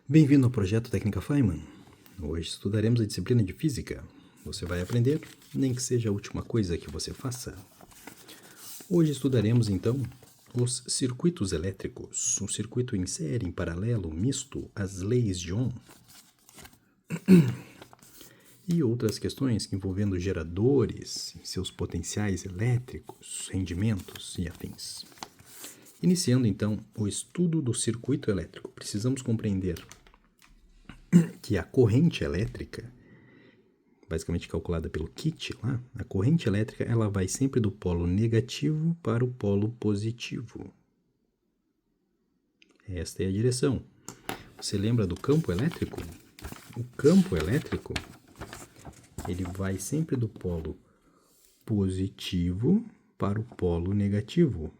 Bem-vindo ao projeto Técnica Feynman. Hoje estudaremos a disciplina de Física. Você vai aprender, nem que seja a última coisa que você faça. Hoje estudaremos, então, os circuitos elétricos, um circuito em série, em paralelo, misto, as leis de Ohm e outras questões envolvendo geradores, seus potenciais elétricos, rendimentos e afins. Iniciando, então, o estudo do circuito elétrico, precisamos compreender que a corrente elétrica, basicamente calculada pelo kit lá, a corrente elétrica ela vai sempre do polo negativo para o polo positivo. Esta é a direção. Você lembra do campo elétrico? O campo elétrico ele vai sempre do polo positivo para o polo negativo.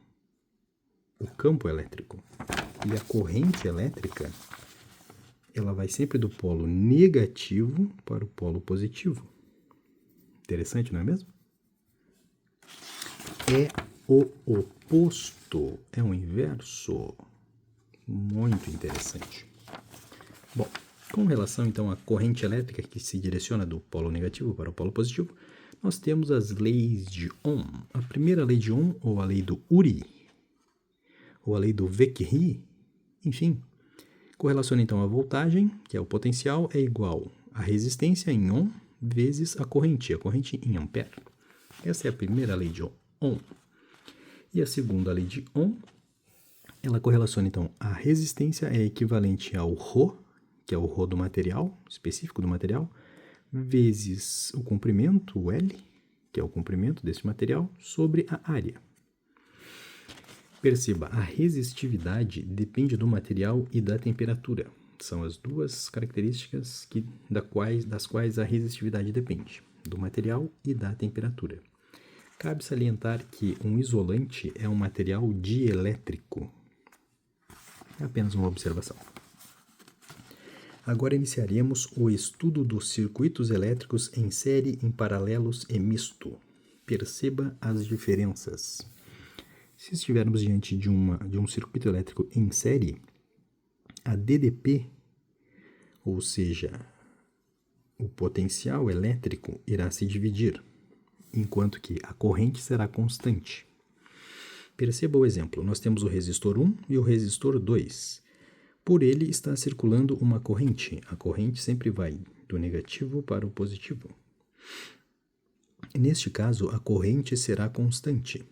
O campo elétrico. E a corrente elétrica ela vai sempre do polo negativo para o polo positivo. Interessante, não é mesmo? É o oposto, é o inverso. Muito interessante. Bom, com relação então à corrente elétrica que se direciona do polo negativo para o polo positivo, nós temos as leis de Ohm. A primeira lei de Ohm, ou a lei do Uri, ou a lei do Vecchi, enfim, correlaciona então a voltagem, que é o potencial, é igual a resistência em Ohm vezes a corrente em ampere. Essa é a primeira lei de Ohm. E a segunda lei de Ohm, ela correlaciona então a resistência é equivalente ao ρ, que é o ρ do material, específico do material, vezes o comprimento, o L, que é o comprimento desse material, sobre a área. Perceba, a resistividade depende do material e da temperatura. São as duas características das quais a resistividade depende, do material e da temperatura. Cabe salientar que um isolante é um material dielétrico. É apenas uma observação. Agora iniciaremos o estudo dos circuitos elétricos em série, em paralelos e misto. Perceba as diferenças. Se estivermos diante de um circuito elétrico em série, a DDP, ou seja, o potencial elétrico, irá se dividir, enquanto que a corrente será constante. Perceba o exemplo, nós temos o resistor 1 e o resistor 2. Por ele está circulando uma corrente. A corrente sempre vai do negativo para o positivo. Neste caso, a corrente será constante.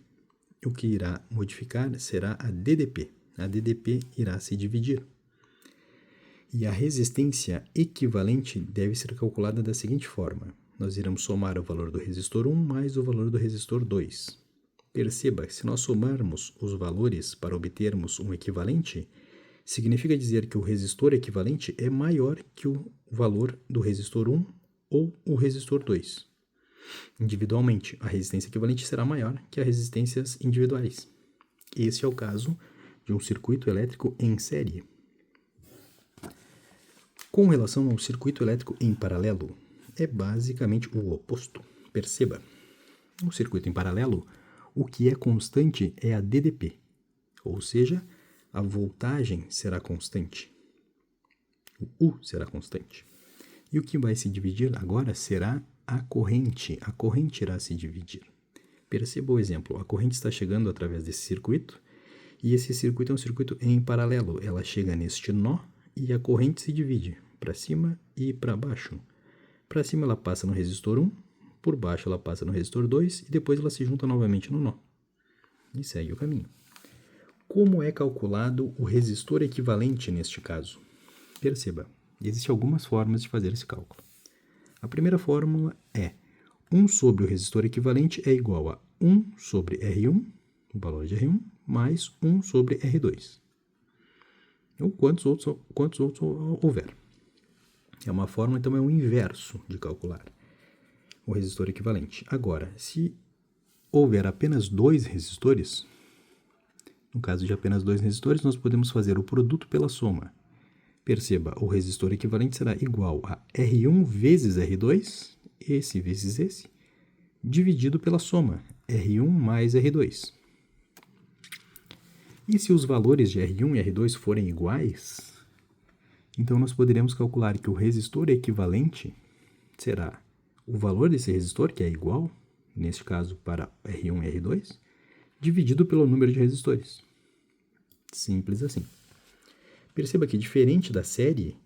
O que irá modificar será a DDP. A DDP irá se dividir. E a resistência equivalente deve ser calculada da seguinte forma. Nós iremos somar o valor do resistor 1 mais o valor do resistor 2. Perceba que se nós somarmos os valores para obtermos um equivalente, significa dizer que o resistor equivalente é maior que o valor do resistor 1 ou o resistor 2. Individualmente, a resistência equivalente será maior que as resistências individuais. Esse é o caso de um circuito elétrico em série. Com relação ao circuito elétrico em paralelo, é basicamente o oposto. Perceba, no circuito em paralelo, o que é constante é a DDP, ou seja, a voltagem será constante. O U será constante. E o que vai se dividir agora será a corrente. A corrente irá se dividir. Perceba o exemplo. A corrente está chegando através desse circuito e esse circuito é um circuito em paralelo. Ela chega neste nó e a corrente se divide para cima e para baixo. Para cima ela passa no resistor 1, por baixo ela passa no resistor 2 e depois ela se junta novamente no nó. E segue o caminho. Como é calculado o resistor equivalente neste caso? Perceba, existem algumas formas de fazer esse cálculo. A primeira fórmula é 1 sobre o resistor equivalente é igual a 1 sobre R1, o valor de R1, mais 1 sobre R2. Ou quantos outros houver. É uma fórmula, então é o inverso de calcular o resistor equivalente. Agora, se houver apenas 2 resistores, no caso de apenas 2 resistores, nós podemos fazer o produto pela soma. Perceba, o resistor equivalente será igual a R1 vezes R2, esse vezes esse, dividido pela soma, R1 mais R2. E se os valores de R1 e R2 forem iguais, Então, nós poderemos calcular que o resistor equivalente será o valor desse resistor, que é igual, neste caso, para R1 e R2, dividido pelo número de resistores. Simples assim. Perceba que, diferente da série,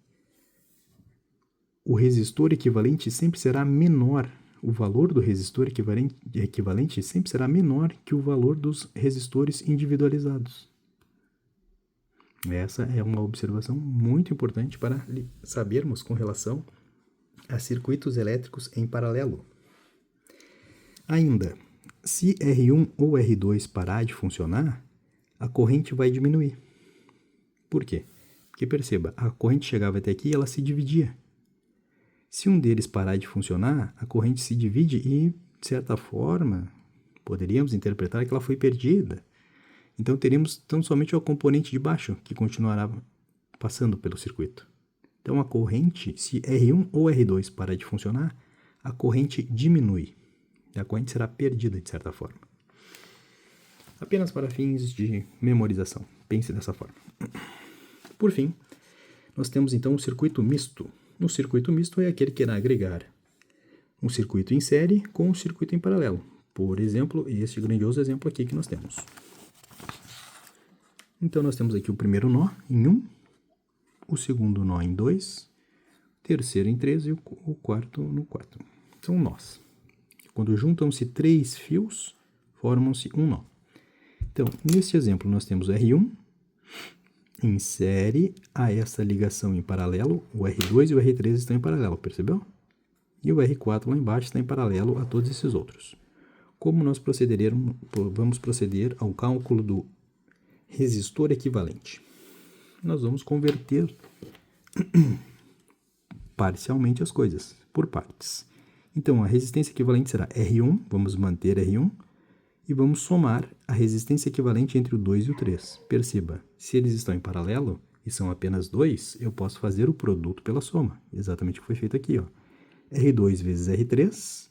o resistor equivalente sempre será menor. O valor do resistor equivalente sempre será menor que o valor dos resistores individualizados. Essa é uma observação muito importante para sabermos com relação a circuitos elétricos em paralelo. Ainda, se R1 ou R2 parar de funcionar, a corrente vai diminuir. Por quê? Porque perceba, a corrente chegava até aqui e ela se dividia. Se um deles parar de funcionar, a corrente se divide e, de certa forma, poderíamos interpretar que ela foi perdida. Então, teríamos tão somente o componente de baixo que continuará passando pelo circuito. Então, a corrente, se R1 ou R2 parar de funcionar, a corrente diminui. A corrente será perdida, de certa forma. Apenas para fins de memorização. Pense dessa forma. Por fim, nós temos então um circuito misto. Um circuito misto é aquele que irá agregar um circuito em série com um circuito em paralelo. Por exemplo, este grandioso exemplo aqui que nós temos. Então, nós temos aqui o primeiro nó em 1, o segundo nó em 2, o terceiro em 3 e o quarto no 4. São nós. Quando juntam-se 3 fios, formam-se um nó. Então, neste exemplo, nós temos o R1 em série a essa ligação em paralelo. O R2 e o R3 estão em paralelo, percebeu? E o R4 lá embaixo está em paralelo a todos esses outros. Como nós vamos proceder ao cálculo do resistor equivalente? Nós vamos converter parcialmente as coisas, por partes. Então, a resistência equivalente será R1, vamos manter R1, e vamos somar a resistência equivalente entre o 2 e o 3. Perceba, se eles estão em paralelo e são apenas 2, eu posso fazer o produto pela soma. Exatamente o que foi feito aqui, ó. R2 vezes R3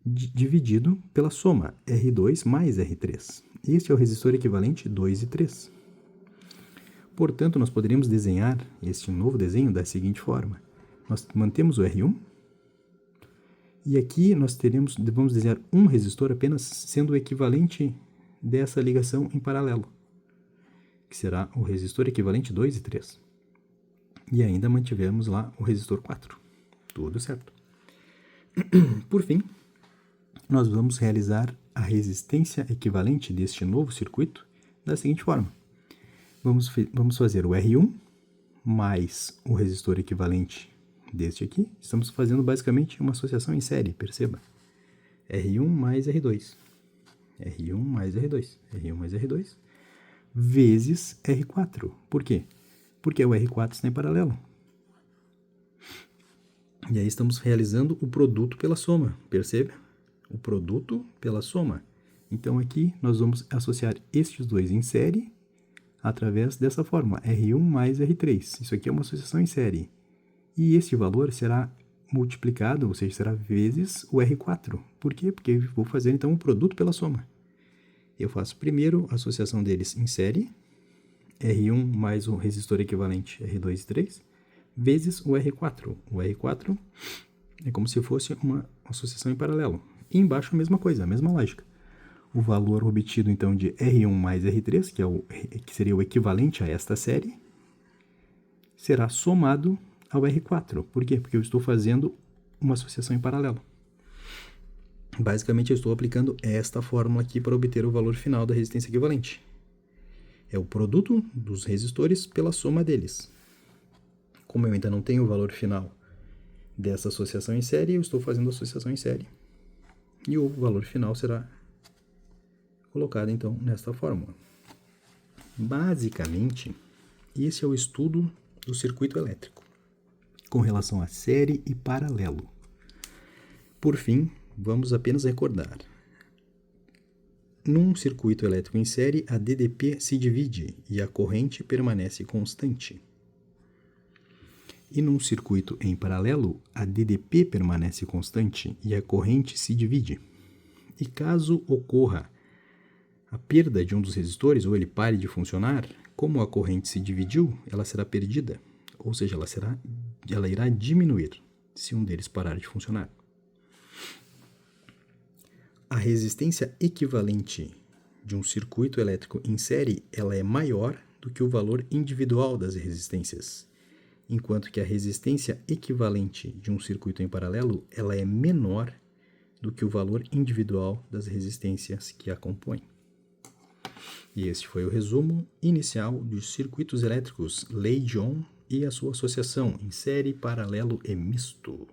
dividido pela soma, R2 mais R3. Este é o resistor equivalente 2 e 3. Portanto, nós poderíamos desenhar este novo desenho da seguinte forma. Nós mantemos o R1, e aqui nós vamos desenhar um resistor apenas sendo o equivalente dessa ligação em paralelo, que será o resistor equivalente 2 e 3. E ainda mantivemos lá o resistor 4. Tudo certo. Por fim, nós vamos realizar a resistência equivalente deste novo circuito da seguinte forma. Vamos fazer o R1 mais o resistor equivalente deste aqui. Estamos fazendo basicamente uma associação em série, perceba. R1 mais R2. R1 mais R2. R1 mais R2 vezes R4. Por quê? Porque o R4 está em paralelo. E aí estamos realizando o produto pela soma, percebe? O produto pela soma. Então aqui nós vamos associar estes dois em série através dessa fórmula, R1 mais R3. Isso aqui é uma associação em série. E este valor será multiplicado, ou seja, será vezes o R4. Por quê? Porque eu vou fazer então o produto pela soma. Eu faço primeiro a associação deles em série, R1 mais o resistor equivalente R2 e 3, vezes o R4. O R4 é como se fosse uma associação em paralelo. E embaixo a mesma coisa, a mesma lógica. O valor obtido então de R1 mais R3, que seria o equivalente a esta série, será somado ao R4. Por quê? Porque eu estou fazendo uma associação em paralelo. Basicamente, eu estou aplicando esta fórmula aqui para obter o valor final da resistência equivalente. É o produto dos resistores pela soma deles. Como eu ainda não tenho o valor final dessa associação em série, eu estou fazendo a associação em série. E o valor final será colocado, então, nesta fórmula. Basicamente, esse é o estudo do circuito elétrico, com relação a série e paralelo. Por fim, vamos apenas recordar. Num circuito elétrico em série, a DDP se divide e a corrente permanece constante. E num circuito em paralelo, a DDP permanece constante e a corrente se divide. E caso ocorra a perda de um dos resistores ou ele pare de funcionar, como a corrente se dividiu, ela será perdida. ou seja, ela irá diminuir se um deles parar de funcionar. A resistência equivalente de um circuito elétrico em série ela é maior do que o valor individual das resistências, enquanto que a resistência equivalente de um circuito em paralelo ela é menor do que o valor individual das resistências que a compõem. E este foi o resumo inicial dos circuitos elétricos Lei de Ohm e a sua associação em série, paralelo e misto.